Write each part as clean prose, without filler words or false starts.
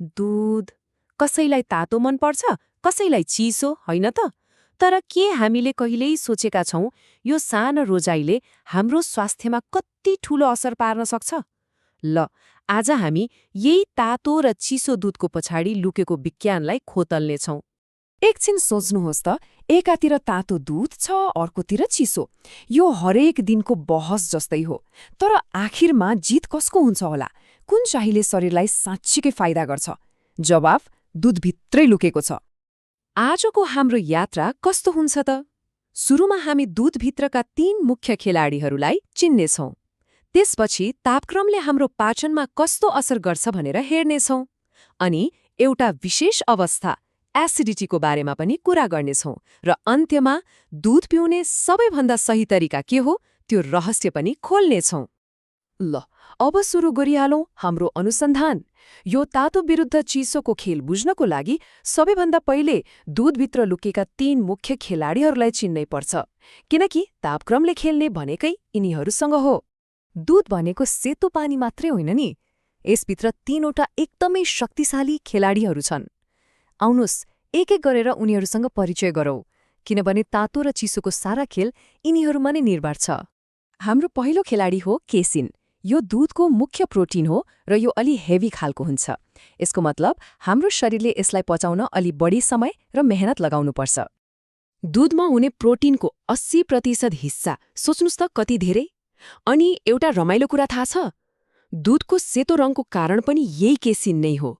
दूध कसैलाई तातो मन पर्छ, कसैलाई चिसो, होइन त? तर के हामीले कहिल्यै सोचेका छौं यो सानो रोजाइले हाम्रो स्वास्थ्यमा कति ठूलो असर पार्न सक्छ? ल, आज हामी यही तातो र चिसो दूधको पछाडि लुकेको विज्ञानलाई खोतल्नेछौं। एकछिन सोच्नुहोस् त, एकातिर तातो दूध छ, अर्कोतिर चिसो। यो हरेक दिनको बहस जस्तै हो। तर आखिरमा जित कसको हुन्छ होला? कुन चाहिँले शरीरलाई साँच्चीकै फाइदा गर्छ? जवाफ दूधभित्रै लुकेको छ। आजको हाम्रो यात्रा कस्तो हुन्छ त? सुरुमा हामी दूधभित्रका 3 मुख्य खेलाडीहरूलाई चिन्नेछौं। त्यसपछि तापक्रमले हाम्रो पाचनमा कस्तो असर गर्छ भनेर हेर्नेछौं। अनि एउटा विशेष अवस्था एसिडिटीको बारेमा पनि कुरा गर्नेछौं। र अन्त्यमा दूध पिउने सबैभन्दा सही तरिका के हो त्यो रहस्य पनि खोल्नेछौं। ल, अब सुरु गरिहालौं हाम्रो अनुसन्धान। यो तातो विरुद्ध चिसोको खेल बुझ्नको लागि सबैभन्दा पहिले दूधभित्र लुकेका 3 मुख्य खेलाडीहरूलाई चिन्नै पर्छ। किनकि तापक्रमले खेल्ने भनेकै यिनीहरूसँग हो। दूध भनेको सेतो पानी मात्रै होइन नि, यसभित्र 3वटा एकदमै शक्तिशाली खेलाडीहरू छन्। आउनुहोस्, एक एक गरेर उनीहरूसँग परिचय गरौँ, किनभने तातो र चिसोको सारा खेल यिनीहरूमा नै निर्भर छ। हाम्रो पहिलो खेलाडी हो केसिन। यो दूधको मुख्य प्रोटिन हो र यो अलि हेभी खालको हुन्छ। यसको मतलब हाम्रो शरीरले यसलाई पचाउन अलि बढी समय र मेहनत लगाउनुपर्छ। दूधमा हुने प्रोटिनको 80% हिस्सा, सोच्नुस् त कति धेरै। अनि एउटा रमाइलो कुरा थाहा छ? दूधको सेतो रङको कारण पनि यही केसिन नै हो।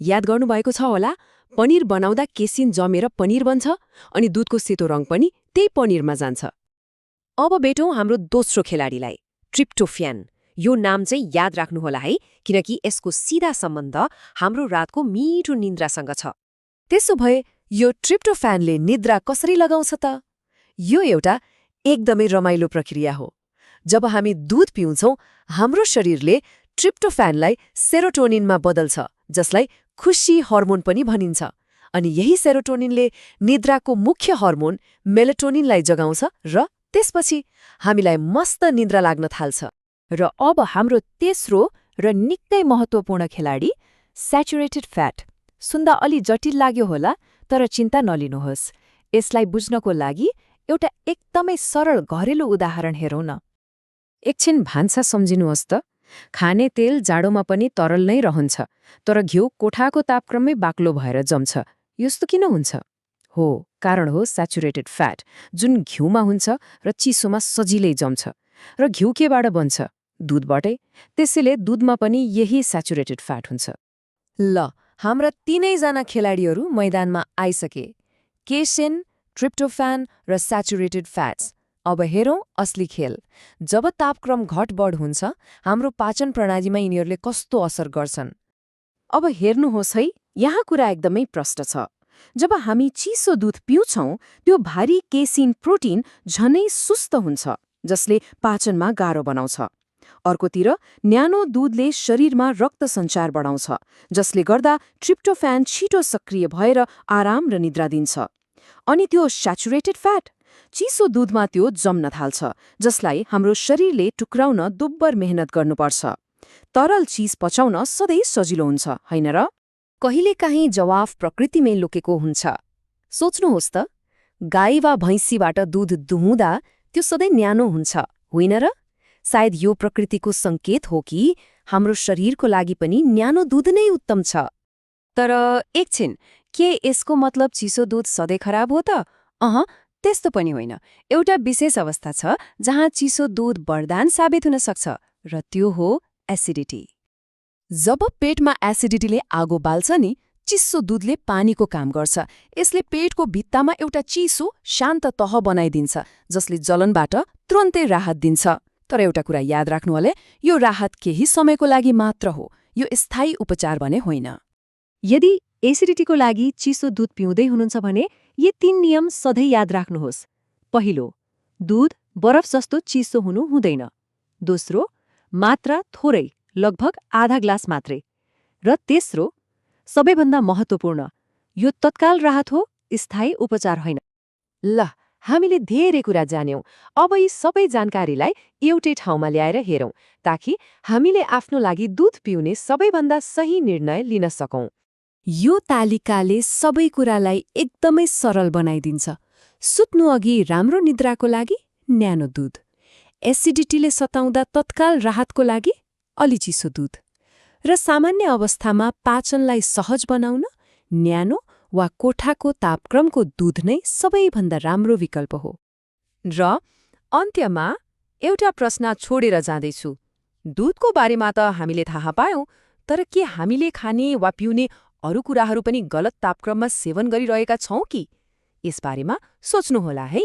याद गर्नुभएको छ होला, पनिर बनाउँदा केसिन जमेर पनिर बन्छ, अनि दूधको सेतो रङ पनि त्यही पनिरमा जान्छ। अब भेटौँ हाम्रो दोस्रो खेलाडीलाई, ट्रिप्टोफ्यान। यो नाम चाहिँ याद राख्नुहोला है, किनकि यसको सिधा सम्बन्ध हाम्रो रातको मिठो निन्द्रासँग छ। त्यसो भए यो ट्रिप्टोफ्यानले निद्रा कसरी लगाउँछ त? यो एउटा एकदमै रमाइलो प्रक्रिया हो। जब हामी दूध पिउँछौं, हाम्रो शरीरले ट्रिप्टोफ्यानलाई सेरोटोनिनमा बदल्छ, जसलाई खुशी हर्मोन पनि भनिन्छ। अनि यही सेरोटोनिनले निद्राको मुख्य हर्मोन मेलाटोनिनलाई जगाउँछ र त्यसपछि हामीलाई मस्त निद्रा लाग्न थाल्छ। र अब हाम्रो तेस्रो र निकै महत्त्वपूर्ण खेलाडी स्याचुरेटेड फ्याट। सुन्दा अलि जटिल लाग्यो होला, तर चिन्ता नलिनुहोस्। यसलाई बुझ्नको लागि एउटा एकदमै सरल घरेलु उदाहरण हेरौँ न। एकछिन भान्सा सम्झिनुहोस् त। खाने तेल जाडोमा पनि तरल नै रहन्छ, तर घिउ कोठाको तापक्रममै बाक्लो भएर जम्छ। यस्तो किन हुन्छ? हो, कारण हो स्याचुरेटेड फ्याट, जुन घिउमा हुन्छ र चिसोमा सजिलै जम्छ। र घिउ केबाट बन्छ? दूधबाटै। त्यसैले दूधमा पनि यही स्याचुरेटेड फ्याट हुन्छ। ल, हाम्रा 3जना खेलाडीहरू मैदानमा आइसके। केसिन, ट्रिप्टोफ्यान र स्याचुरेटेड फ्याट्स। अब हेरौँ असली खेल। जब तापक्रम घटबढ हुन्छ, हाम्रो पाचन प्रणालीमा यिनीहरूले कस्तो असर गर्छन्। अब हेर्नुहोस् है, यहाँ कुरा एकदमै प्रष्ट छ। जब हामी चिसो दूध पिउँछौं, त्यो भारी केसिन प्रोटिन झनै सुस्त हुन्छ, जसले पाचनमा गाह्रो बनाउँछ। अर्कोतिर न्यानो दूधले शरीरमा रक्त सञ्चार बढाउँछ, जसले गर्दा ट्रिप्टोफ्यान छिटो सक्रिय भएर आराम र निद्रा दिन्छ। अनि त्यो स्याचुरेटेड फ्याट, चिसो दूधमा त्यो जम्न थाल्छ, जसलाई हाम्रो शरीरले टुक्राउन दुब्बर मेहनत गर्नुपर्छ। तरल चिज पचाउन सधैँ सजिलो हुन्छ, होइन र? कहिलेकाहीँ जवाफ प्रकृतिमै लुकेको हुन्छ। सोच्नुहोस् त, गाई वा भैँसीबाट दूध दुहुँदा त्यो सधैँ न्यानो हुन्छ, होइन र? सायद यो प्रकृतिको सङ्केत हो कि हाम्रो शरीरको लागि पनि न्यानो दूध नै उत्तम छ। तर एकछिन, के यसको मतलब चिसो दूध सधैँ खराब हो त? त्यस्तो पनि होइन। एउटा विशेष अवस्था छ जहाँ चिसो दूध वरदान साबित हुन सक्छ, र त्यो हो एसिडिटी। जब पेटमा एसिडिटीले आगो बाल्छ नि, चिसो दूधले पानीको काम गर्छ। यसले पेटको भित्तामा एउटा चिसो, शान्त तह बनाइदिन्छ, जसले जलनबाट तुरन्तै राहत दिन्छ। तर एउटा कुरा याद राख्नुहोला, यो राहत केही समयको लागि मात्र हो, यो स्थायी उपचार भने होइन। यदि एसिडिटीको लागि चिसो दूध पिउँदै हुनुहुन्छ भने यी 3 नियम सधैँ याद राख्नुहोस्। पहिलो, दूध बरफ जस्तो चिसो हुनु हुँदैन। दोस्रो, मात्रा थोरै, लगभग आधा ग्लास मात्रै। र तेस्रो, सबैभन्दा महत्त्वपूर्ण, यो तत्काल राहत हो, स्थायी उपचार होइन। ल, हामीले धेरै कुरा जान्यौं। अब यी सबै जानकारीलाई एउटै ठाउँमा ल्याएर हेरौं, ताकि हामीले आफ्नो लागि दूध पिउने सबैभन्दा सही निर्णय लिन सकौं। यो तालिकाले सबै कुरालाई एकदमै सरल बनाइदिन्छ। सुत्नुअघि राम्रो निद्राको लागि न्यानो दूध, एसिडिटीले सताउँदा तत्काल राहतको लागि अलि चिसो दूध, र सामान्य अवस्थामा पाचनलाई सहज बनाउन न्यानो वा कोठाको तापक्रमको दूध नै सबैभन्दा राम्रो विकल्प हो। र अन्त्यमा एउटा प्रश्न छोडेर जाँदैछु। दूधको बारेमा त हामीले थाहा पायौं, तर के हामीले खाने वा पिउने अरू कुराहरू पनि गलत तापक्रममा सेवन गरिरहेका छौं कि? यसबारेमा सोच्नुहोला है।